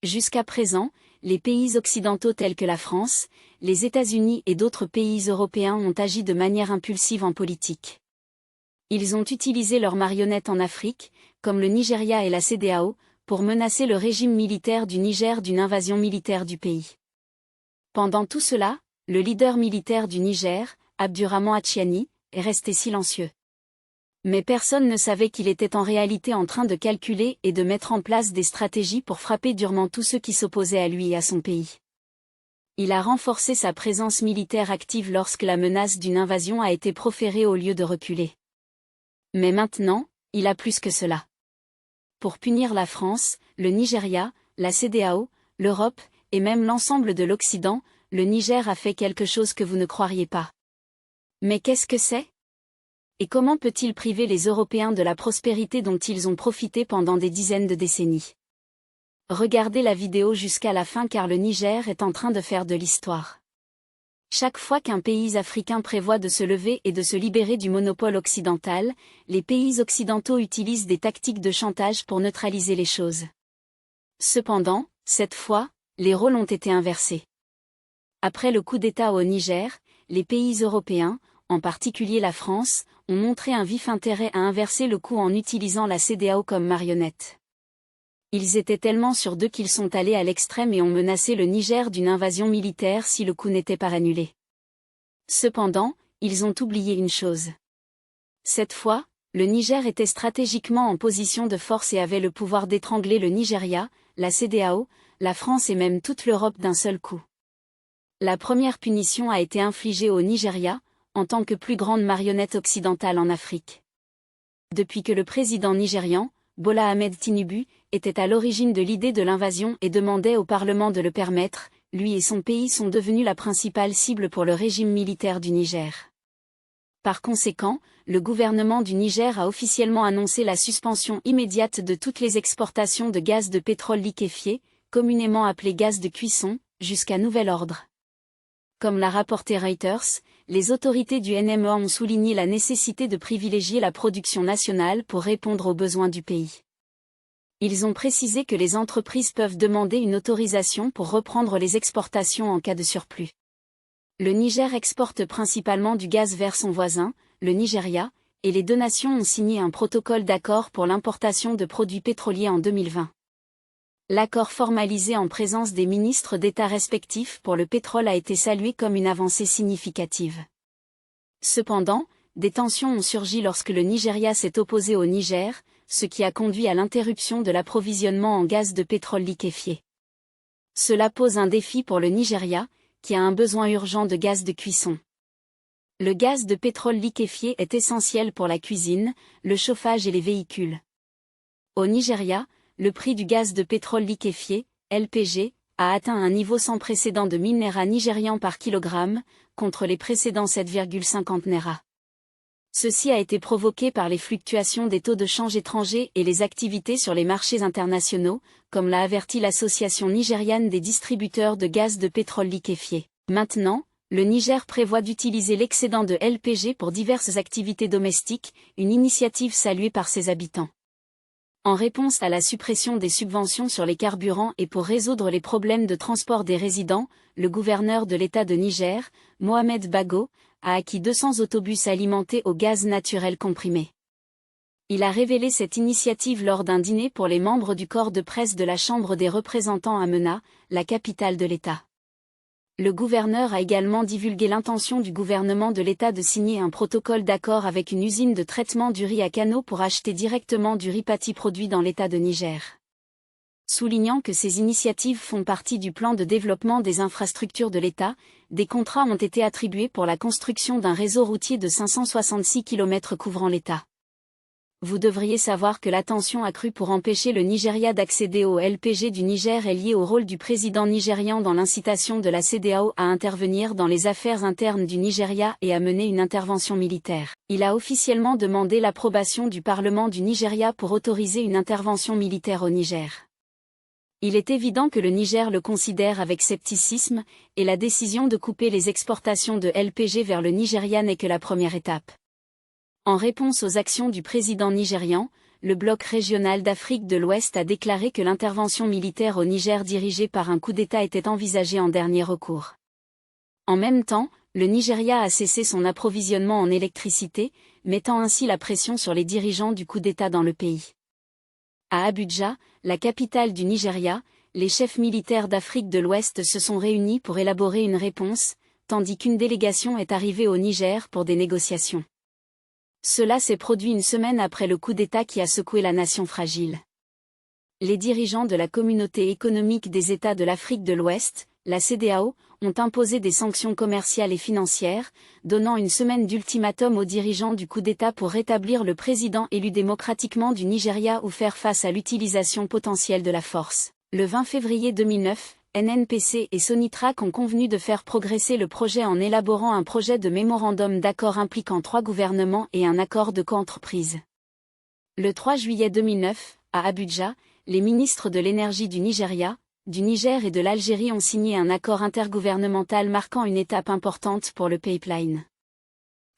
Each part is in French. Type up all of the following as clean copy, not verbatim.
Jusqu'à présent, les pays occidentaux tels que la France, les États-Unis et d'autres pays européens ont agi de manière impulsive en politique. Ils ont utilisé leurs marionnettes en Afrique, comme le Nigeria et la CEDEAO, pour menacer le régime militaire du Niger d'une invasion militaire du pays. Pendant tout cela, le leader militaire du Niger, Abdurrahman Tchiani, est resté silencieux. Mais personne ne savait qu'il était en réalité en train de calculer et de mettre en place des stratégies pour frapper durement tous ceux qui s'opposaient à lui et à son pays. Il a renforcé sa présence militaire active lorsque la menace d'une invasion a été proférée au lieu de reculer. Mais maintenant, il a plus que cela. Pour punir la France, le Nigeria, la CEDEAO, l'Europe, et même l'ensemble de l'Occident, le Niger a fait quelque chose que vous ne croiriez pas. Mais qu'est-ce que c'est ? Et comment peut-il priver les Européens de la prospérité dont ils ont profité pendant des dizaines de décennies ? Regardez la vidéo jusqu'à la fin car le Niger est en train de faire de l'histoire. Chaque fois qu'un pays africain prévoit de se lever et de se libérer du monopole occidental, les pays occidentaux utilisent des tactiques de chantage pour neutraliser les choses. Cependant, cette fois, les rôles ont été inversés. Après le coup d'État au Niger, les pays européens, en particulier la France, ont montré un vif intérêt à inverser le coup en utilisant la CEDEAO comme marionnette. Ils étaient tellement sûrs d'eux qu'ils sont allés à l'extrême et ont menacé le Niger d'une invasion militaire si le coup n'était pas annulé. Cependant, ils ont oublié une chose. Cette fois, le Niger était stratégiquement en position de force et avait le pouvoir d'étrangler le Nigeria, la CEDEAO, la France et même toute l'Europe d'un seul coup. La première punition a été infligée au Nigeria, en tant que plus grande marionnette occidentale en Afrique. Depuis que le président nigérian, Bola Ahmed Tinubu, était à l'origine de l'idée de l'invasion et demandait au Parlement de le permettre, lui et son pays sont devenus la principale cible pour le régime militaire du Niger. Par conséquent, le gouvernement du Niger a officiellement annoncé la suspension immédiate de toutes les exportations de gaz de pétrole liquéfié, communément appelé gaz de cuisson, jusqu'à nouvel ordre. Comme l'a rapporté Reuters, les autorités du NMA ont souligné la nécessité de privilégier la production nationale pour répondre aux besoins du pays. Ils ont précisé que les entreprises peuvent demander une autorisation pour reprendre les exportations en cas de surplus. Le Niger exporte principalement du gaz vers son voisin, le Nigeria, et les deux nations ont signé un protocole d'accord pour l'importation de produits pétroliers en 2020. L'accord formalisé en présence des ministres d'État respectifs pour le pétrole a été salué comme une avancée significative. Cependant, des tensions ont surgi lorsque le Nigeria s'est opposé au Niger, ce qui a conduit à l'interruption de l'approvisionnement en gaz de pétrole liquéfié. Cela pose un défi pour le Nigeria, qui a un besoin urgent de gaz de cuisson. Le gaz de pétrole liquéfié est essentiel pour la cuisine, le chauffage et les véhicules. Au Nigeria, le prix du gaz de pétrole liquéfié, LPG, a atteint un niveau sans précédent de 1000 naira nigérians par kilogramme, contre les précédents 7,50 naira. Ceci a été provoqué par les fluctuations des taux de change étrangers et les activités sur les marchés internationaux, comme l'a averti l'Association nigériane des distributeurs de gaz de pétrole liquéfié. Maintenant, le Niger prévoit d'utiliser l'excédent de LPG pour diverses activités domestiques, une initiative saluée par ses habitants. En réponse à la suppression des subventions sur les carburants et pour résoudre les problèmes de transport des résidents, le gouverneur de l'État de Niger, Mohamed Bago, a acquis 200 autobus alimentés au gaz naturel comprimé. Il a révélé cette initiative lors d'un dîner pour les membres du corps de presse de la Chambre des représentants à Mena, la capitale de l'État. Le gouverneur a également divulgué l'intention du gouvernement de l'État de signer un protocole d'accord avec une usine de traitement du riz à Kano pour acheter directement du riz pâti produit dans l'État de Niger. Soulignant que ces initiatives font partie du plan de développement des infrastructures de l'État, des contrats ont été attribués pour la construction d'un réseau routier de 566 km couvrant l'État. Vous devriez savoir que l'attention accrue pour empêcher le Nigeria d'accéder au LPG du Niger est liée au rôle du président nigérian dans l'incitation de la CEDEAO à intervenir dans les affaires internes du Nigeria et à mener une intervention militaire. Il a officiellement demandé l'approbation du Parlement du Nigeria pour autoriser une intervention militaire au Niger. Il est évident que le Niger le considère avec scepticisme, et la décision de couper les exportations de LPG vers le Nigeria n'est que la première étape. En réponse aux actions du président nigérian, le bloc régional d'Afrique de l'Ouest a déclaré que l'intervention militaire au Niger dirigée par un coup d'État était envisagée en dernier recours. En même temps, le Nigeria a cessé son approvisionnement en électricité, mettant ainsi la pression sur les dirigeants du coup d'État dans le pays. À Abuja, la capitale du Nigeria, les chefs militaires d'Afrique de l'Ouest se sont réunis pour élaborer une réponse, tandis qu'une délégation est arrivée au Niger pour des négociations. Cela s'est produit une semaine après le coup d'État qui a secoué la nation fragile. Les dirigeants de la Communauté économique des États de l'Afrique de l'Ouest, la CEDEAO, ont imposé des sanctions commerciales et financières, donnant une semaine d'ultimatum aux dirigeants du coup d'État pour rétablir le président élu démocratiquement du Nigeria ou faire face à l'utilisation potentielle de la force. Le 20 février 2009, NNPC et Sonitrac ont convenu de faire progresser le projet en élaborant un projet de mémorandum d'accord impliquant 3 gouvernements et un accord de coentreprise. Le 3 juillet 2009, à Abuja, les ministres de l'énergie du Nigeria, du Niger et de l'Algérie ont signé un accord intergouvernemental marquant une étape importante pour le pipeline.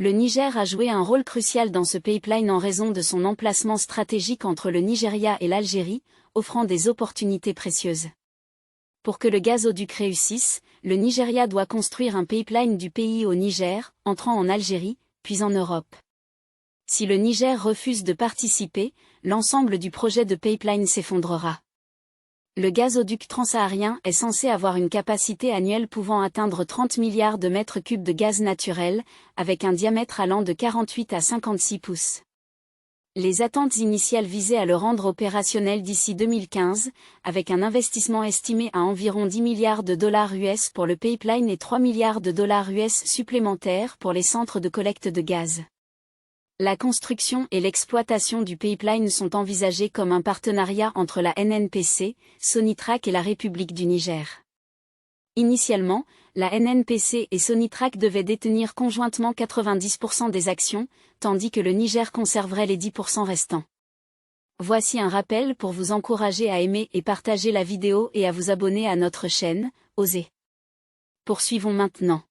Le Niger a joué un rôle crucial dans ce pipeline en raison de son emplacement stratégique entre le Nigeria et l'Algérie, offrant des opportunités précieuses. Pour que le gazoduc réussisse, le Nigeria doit construire un pipeline du pays au Niger, entrant en Algérie, puis en Europe. Si le Niger refuse de participer, l'ensemble du projet de pipeline s'effondrera. Le gazoduc transsaharien est censé avoir une capacité annuelle pouvant atteindre 30 milliards de mètres cubes de gaz naturel, avec un diamètre allant de 48 à 56 pouces. Les attentes initiales visaient à le rendre opérationnel d'ici 2015, avec un investissement estimé à environ 10 milliards de dollars US pour le pipeline et 3 milliards de dollars US supplémentaires pour les centres de collecte de gaz. La construction et l'exploitation du pipeline sont envisagées comme un partenariat entre la NNPC, Sonitrac et la République du Niger. Initialement, la NNPC et Sonitrac devaient détenir conjointement 90% des actions, tandis que le Niger conserverait les 10% restants. Voici un rappel pour vous encourager à aimer et partager la vidéo et à vous abonner à notre chaîne, Osez. Poursuivons maintenant.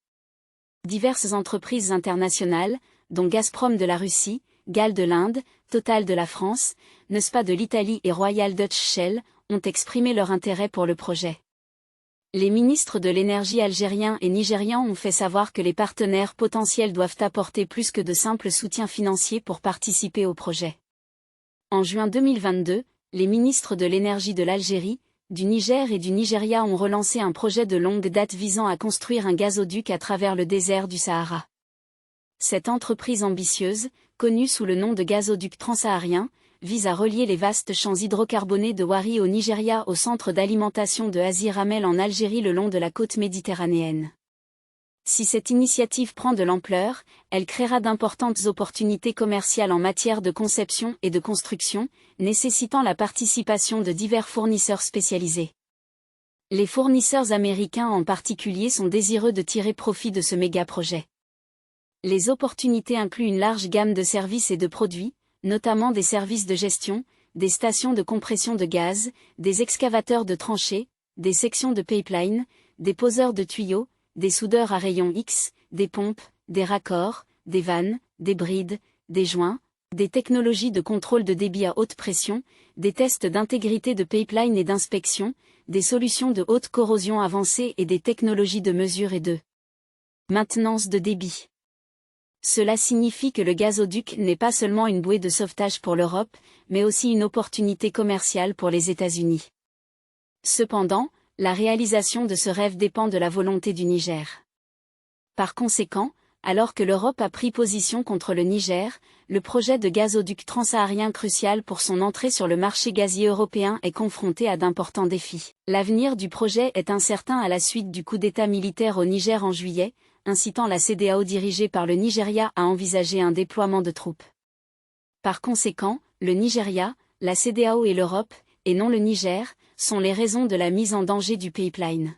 Diverses entreprises internationales, dont Gazprom de la Russie, GAL de l'Inde, Total de la France, NESPA de l'Italie et Royal Dutch Shell, ont exprimé leur intérêt pour le projet. Les ministres de l'énergie algériens et nigérians ont fait savoir que les partenaires potentiels doivent apporter plus que de simples soutiens financiers pour participer au projet. En juin 2022, les ministres de l'énergie de l'Algérie, du Niger et du Nigeria ont relancé un projet de longue date visant à construire un gazoduc à travers le désert du Sahara. Cette entreprise ambitieuse, connue sous le nom de gazoduc transsaharien, vise à relier les vastes champs hydrocarbonés de Wari au Nigeria au centre d'alimentation de Hassi R'Mel en Algérie le long de la côte méditerranéenne. Si cette initiative prend de l'ampleur, elle créera d'importantes opportunités commerciales en matière de conception et de construction, nécessitant la participation de divers fournisseurs spécialisés. Les fournisseurs américains en particulier sont désireux de tirer profit de ce méga-projet. Les opportunités incluent une large gamme de services et de produits, notamment des services de gestion, des stations de compression de gaz, des excavateurs de tranchées, des sections de pipeline, des poseurs de tuyaux, des soudeurs à rayons X, des pompes, des raccords, des vannes, des brides, des joints, des technologies de contrôle de débit à haute pression, des tests d'intégrité de pipeline et d'inspection, des solutions de haute corrosion avancée et des technologies de mesure et de maintenance de débit. Cela signifie que le gazoduc n'est pas seulement une bouée de sauvetage pour l'Europe, mais aussi une opportunité commerciale pour les États-Unis. Cependant, la réalisation de ce rêve dépend de la volonté du Niger. Par conséquent, alors que l'Europe a pris position contre le Niger, le projet de gazoduc transsaharien crucial pour son entrée sur le marché gazier européen est confronté à d'importants défis. L'avenir du projet est incertain à la suite du coup d'État militaire au Niger en juillet, incitant la CEDEAO dirigée par le Nigeria à envisager un déploiement de troupes. Par conséquent, le Nigeria, la CEDEAO et l'Europe, et non le Niger, sont les raisons de la mise en danger du pipeline.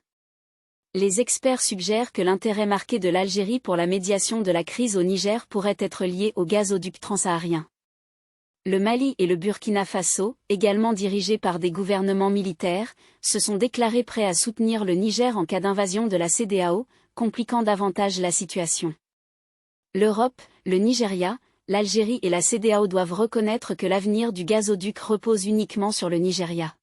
Les experts suggèrent que l'intérêt marqué de l'Algérie pour la médiation de la crise au Niger pourrait être lié au gazoduc transsaharien. Le Mali et le Burkina Faso, également dirigés par des gouvernements militaires, se sont déclarés prêts à soutenir le Niger en cas d'invasion de la CEDEAO, compliquant davantage la situation. L'Europe, le Nigeria, l'Algérie et la CEDEAO doivent reconnaître que l'avenir du gazoduc repose uniquement sur le Nigeria.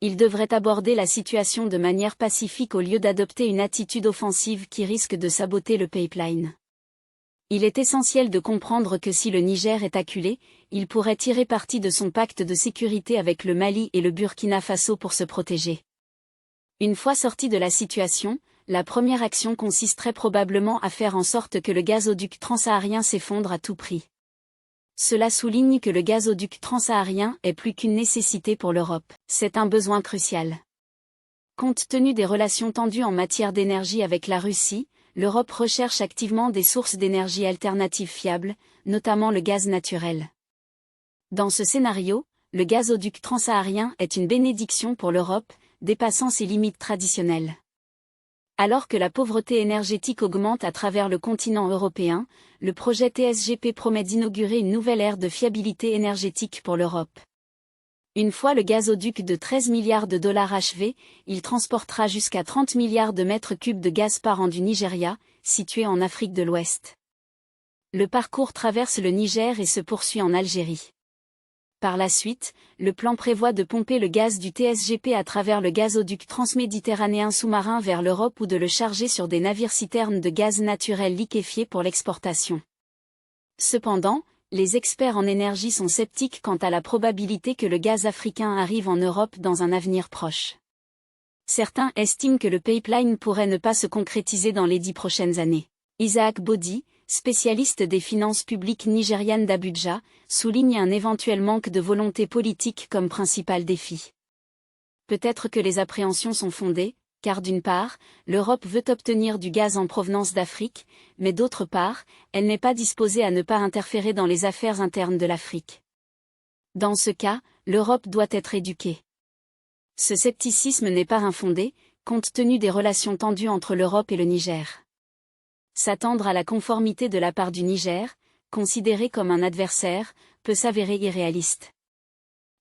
Ils devraient aborder la situation de manière pacifique au lieu d'adopter une attitude offensive qui risque de saboter le pipeline. Il est essentiel de comprendre que si le Niger est acculé, il pourrait tirer parti de son pacte de sécurité avec le Mali et le Burkina Faso pour se protéger. Une fois sorti de la situation, la première action consisterait probablement à faire en sorte que le gazoduc transsaharien s'effondre à tout prix. Cela souligne que le gazoduc transsaharien est plus qu'une nécessité pour l'Europe, c'est un besoin crucial. Compte tenu des relations tendues en matière d'énergie avec la Russie, l'Europe recherche activement des sources d'énergie alternatives fiables, notamment le gaz naturel. Dans ce scénario, le gazoduc transsaharien est une bénédiction pour l'Europe, dépassant ses limites traditionnelles. Alors que la pauvreté énergétique augmente à travers le continent européen, le projet TSGP promet d'inaugurer une nouvelle ère de fiabilité énergétique pour l'Europe. Une fois le gazoduc de 13 milliards de dollars achevé, il transportera jusqu'à 30 milliards de mètres cubes de gaz par an du Nigeria, situé en Afrique de l'Ouest. Le parcours traverse le Niger et se poursuit en Algérie. Par la suite, le plan prévoit de pomper le gaz du TSGP à travers le gazoduc transméditerranéen sous-marin vers l'Europe ou de le charger sur des navires-citernes de gaz naturel liquéfié pour l'exportation. Cependant, les experts en énergie sont sceptiques quant à la probabilité que le gaz africain arrive en Europe dans un avenir proche. Certains estiment que le pipeline pourrait ne pas se concrétiser dans les 10 prochaines années. Isaac Bodi, spécialiste des finances publiques nigérianes d'Abuja, souligne un éventuel manque de volonté politique comme principal défi. Peut-être que les appréhensions sont fondées, car d'une part, l'Europe veut obtenir du gaz en provenance d'Afrique, mais d'autre part, elle n'est pas disposée à ne pas interférer dans les affaires internes de l'Afrique. Dans ce cas, l'Europe doit être éduquée. Ce scepticisme n'est pas infondé, compte tenu des relations tendues entre l'Europe et le Niger. S'attendre à la conformité de la part du Niger, considéré comme un adversaire, peut s'avérer irréaliste.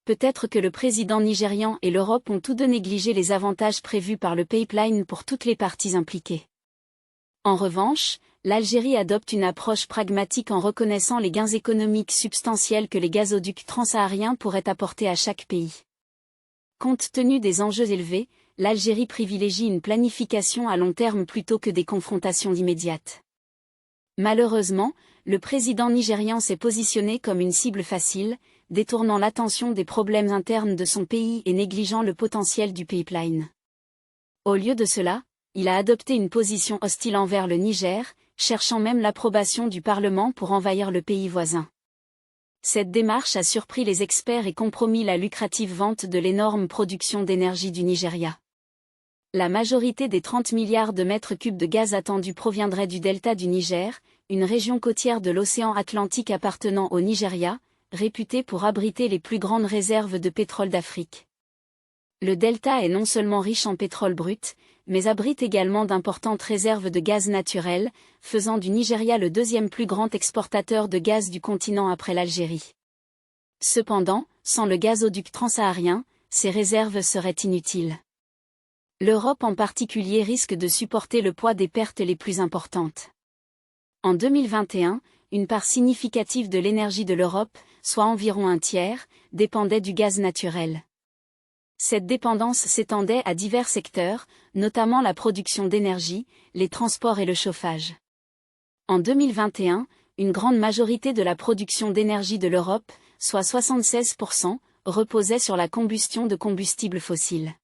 Peut-être que le président nigérian et l'Europe ont tous deux négligé les avantages prévus par le pipeline pour toutes les parties impliquées. En revanche, l'Algérie adopte une approche pragmatique en reconnaissant les gains économiques substantiels que les gazoducs transsahariens pourraient apporter à chaque pays. Compte tenu des enjeux élevés, l'Algérie privilégie une planification à long terme plutôt que des confrontations immédiates. Malheureusement, le président nigérian s'est positionné comme une cible facile, détournant l'attention des problèmes internes de son pays et négligeant le potentiel du pipeline. Au lieu de cela, il a adopté une position hostile envers le Niger, cherchant même l'approbation du Parlement pour envahir le pays voisin. Cette démarche a surpris les experts et compromis la lucrative vente de l'énorme production d'énergie du Nigeria. La majorité des 30 milliards de mètres cubes de gaz attendus proviendrait du delta du Niger, une région côtière de l'océan Atlantique appartenant au Nigeria, réputée pour abriter les plus grandes réserves de pétrole d'Afrique. Le delta est non seulement riche en pétrole brut, mais abrite également d'importantes réserves de gaz naturel, faisant du Nigeria le deuxième plus grand exportateur de gaz du continent après l'Algérie. Cependant, sans le gazoduc transsaharien, ces réserves seraient inutiles. L'Europe en particulier risque de supporter le poids des pertes les plus importantes. En 2021, une part significative de l'énergie de l'Europe, soit environ un tiers, dépendait du gaz naturel. Cette dépendance s'étendait à divers secteurs, notamment la production d'énergie, les transports et le chauffage. En 2021, une grande majorité de la production d'énergie de l'Europe, soit 76%, reposait sur la combustion de combustibles fossiles.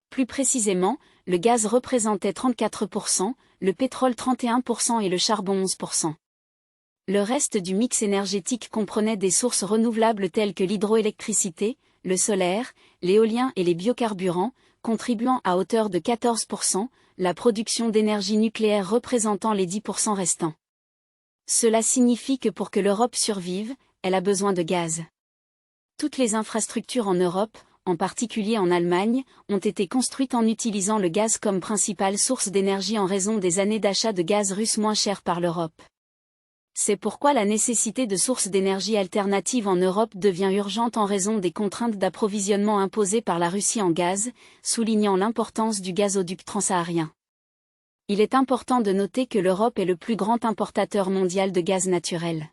Plus précisément, le gaz représentait 34%, le pétrole 31% et le charbon 11%. Le reste du mix énergétique comprenait des sources renouvelables telles que l'hydroélectricité, le solaire, l'éolien et les biocarburants, contribuant à hauteur de 14%, la production d'énergie nucléaire représentant les 10% restants. Cela signifie que pour que l'Europe survive, elle a besoin de gaz. Toutes les infrastructures en Europe, en particulier en Allemagne, ont été construites en utilisant le gaz comme principale source d'énergie en raison des années d'achat de gaz russe moins cher par l'Europe. C'est pourquoi la nécessité de sources d'énergie alternatives en Europe devient urgente en raison des contraintes d'approvisionnement imposées par la Russie en gaz, soulignant l'importance du gazoduc transsaharien. Il est important de noter que l'Europe est le plus grand importateur mondial de gaz naturel.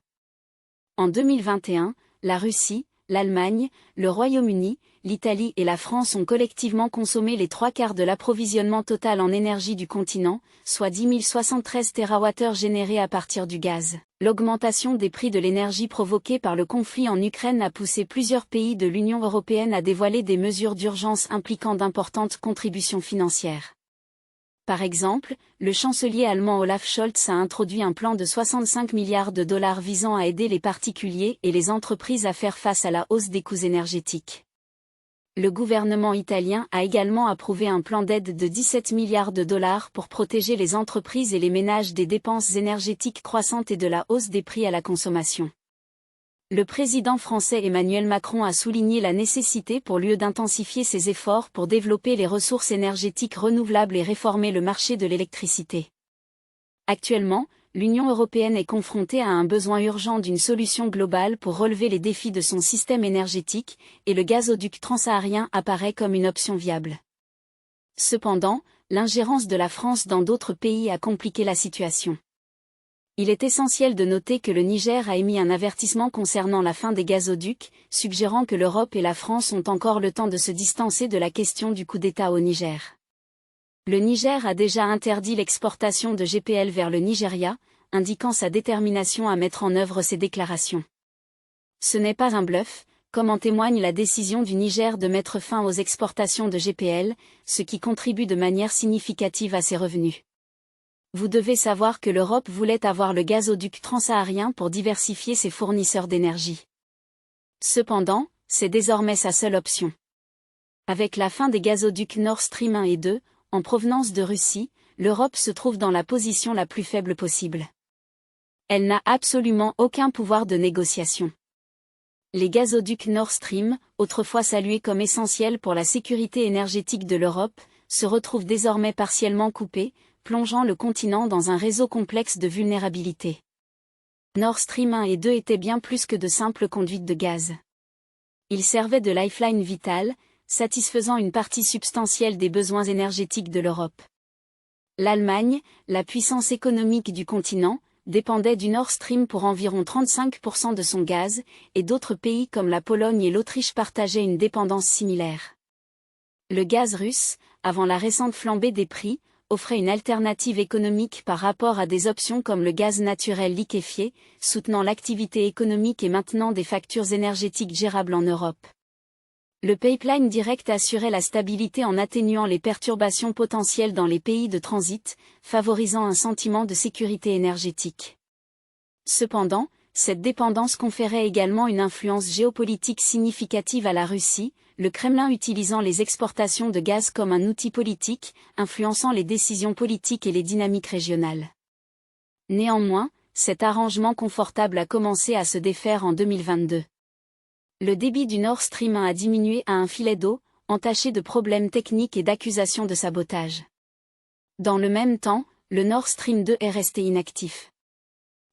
En 2021, la Russie, l'Allemagne, le Royaume-Uni, l'Italie et la France ont collectivement consommé les 3/4 de l'approvisionnement total en énergie du continent, soit 10 073 TWh générés à partir du gaz. L'augmentation des prix de l'énergie provoquée par le conflit en Ukraine a poussé plusieurs pays de l'Union européenne à dévoiler des mesures d'urgence impliquant d'importantes contributions financières. Par exemple, le chancelier allemand Olaf Scholz a introduit un plan de 65 milliards de dollars visant à aider les particuliers et les entreprises à faire face à la hausse des coûts énergétiques. Le gouvernement italien a également approuvé un plan d'aide de 17 milliards de dollars pour protéger les entreprises et les ménages des dépenses énergétiques croissantes et de la hausse des prix à la consommation. Le président français Emmanuel Macron a souligné la nécessité pour l'UE d'intensifier ses efforts pour développer les ressources énergétiques renouvelables et réformer le marché de l'électricité. Actuellement, l'Union européenne est confrontée à un besoin urgent d'une solution globale pour relever les défis de son système énergétique, et le gazoduc transsaharien apparaît comme une option viable. Cependant, l'ingérence de la France dans d'autres pays a compliqué la situation. Il est essentiel de noter que le Niger a émis un avertissement concernant la fin des gazoducs, suggérant que l'Europe et la France ont encore le temps de se distancer de la question du coup d'État au Niger. Le Niger a déjà interdit l'exportation de GPL vers le Nigeria, indiquant sa détermination à mettre en œuvre ces déclarations. Ce n'est pas un bluff, comme en témoigne la décision du Niger de mettre fin aux exportations de GPL, ce qui contribue de manière significative à ses revenus. Vous devez savoir que l'Europe voulait avoir le gazoduc transsaharien pour diversifier ses fournisseurs d'énergie. Cependant, c'est désormais sa seule option. Avec la fin des gazoducs Nord Stream 1 et 2, en provenance de Russie, l'Europe se trouve dans la position la plus faible possible. Elle n'a absolument aucun pouvoir de négociation. Les gazoducs Nord Stream, autrefois salués comme essentiels pour la sécurité énergétique de l'Europe, se retrouvent désormais partiellement coupés, plongeant le continent dans un réseau complexe de vulnérabilité. Nord Stream 1 et 2 étaient bien plus que de simples conduites de gaz. Ils servaient de lifeline vitale, satisfaisant une partie substantielle des besoins énergétiques de l'Europe. L'Allemagne, la puissance économique du continent, dépendait du Nord Stream pour environ 35% de son gaz, et d'autres pays comme la Pologne et l'Autriche partageaient une dépendance similaire. Le gaz russe, avant la récente flambée des prix, offrait une alternative économique par rapport à des options comme le gaz naturel liquéfié, soutenant l'activité économique et maintenant des factures énergétiques gérables en Europe. Le pipeline direct assurait la stabilité en atténuant les perturbations potentielles dans les pays de transit, favorisant un sentiment de sécurité énergétique. Cependant, cette dépendance conférait également une influence géopolitique significative à la Russie, le Kremlin utilisant les exportations de gaz comme un outil politique, influençant les décisions politiques et les dynamiques régionales. Néanmoins, cet arrangement confortable a commencé à se défaire en 2022. Le débit du Nord Stream 1 a diminué à un filet d'eau, entaché de problèmes techniques et d'accusations de sabotage. Dans le même temps, le Nord Stream 2 est resté inactif.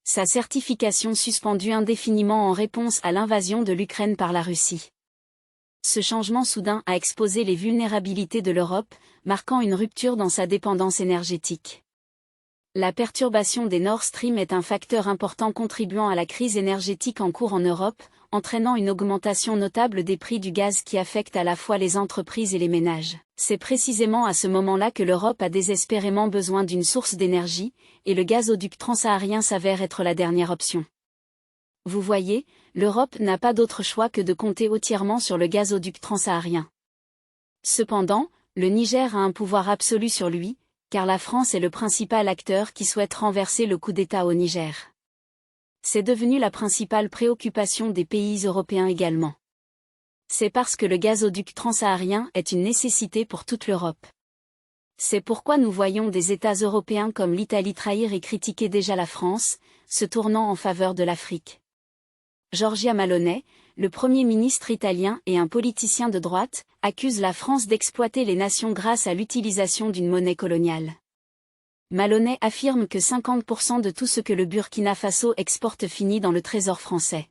Sa certification suspendue indéfiniment en réponse à l'invasion de l'Ukraine par la Russie. Ce changement soudain a exposé les vulnérabilités de l'Europe, marquant une rupture dans sa dépendance énergétique. La perturbation des Nord Stream est un facteur important contribuant à la crise énergétique en cours en Europe, entraînant une augmentation notable des prix du gaz qui affecte à la fois les entreprises et les ménages. C'est précisément à ce moment-là que l'Europe a désespérément besoin d'une source d'énergie, et le gazoduc transsaharien s'avère être la dernière option. Vous voyez, l'Europe n'a pas d'autre choix que de compter entièrement sur le gazoduc transsaharien. Cependant, le Niger a un pouvoir absolu sur lui, car la France est le principal acteur qui souhaite renverser le coup d'État au Niger. C'est devenu la principale préoccupation des pays européens également. C'est parce que le gazoduc transsaharien est une nécessité pour toute l'Europe. C'est pourquoi nous voyons des États européens comme l'Italie trahir et critiquer déjà la France, se tournant en faveur de l'Afrique. Giorgia Meloni, le Premier ministre italien et un politicien de droite, accuse la France d'exploiter les nations grâce à l'utilisation d'une monnaie coloniale. Meloni affirme que 50% de tout ce que le Burkina Faso exporte finit dans le trésor français.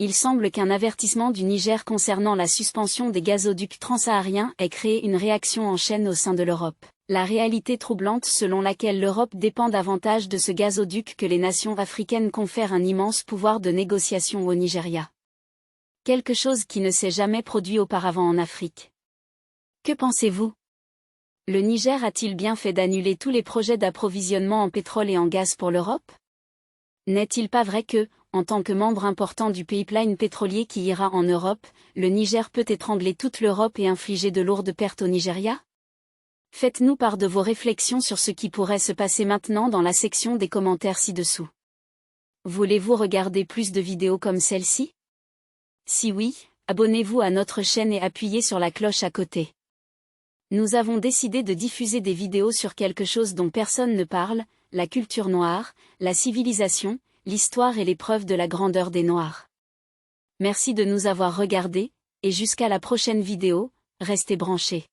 Il semble qu'un avertissement du Niger concernant la suspension des gazoducs transsahariens ait créé une réaction en chaîne au sein de l'Europe. La réalité troublante selon laquelle l'Europe dépend davantage de ce gazoduc que les nations africaines confère un immense pouvoir de négociation au Nigeria. Quelque chose qui ne s'est jamais produit auparavant en Afrique. Que pensez-vous? Le Niger a-t-il bien fait d'annuler tous les projets d'approvisionnement en pétrole et en gaz pour l'Europe? N'est-il pas vrai que, en tant que membre important du pipeline pétrolier qui ira en Europe, le Niger peut étrangler toute l'Europe et infliger de lourdes pertes au Nigeria? Faites-nous part de vos réflexions sur ce qui pourrait se passer maintenant dans la section des commentaires ci-dessous. Voulez-vous regarder plus de vidéos comme celle-ci? Si oui, abonnez-vous à notre chaîne et appuyez sur la cloche à côté. Nous avons décidé de diffuser des vidéos sur quelque chose dont personne ne parle, la culture noire, la civilisation, l'histoire et les preuves de la grandeur des Noirs. Merci de nous avoir regardés, et jusqu'à la prochaine vidéo, restez branchés.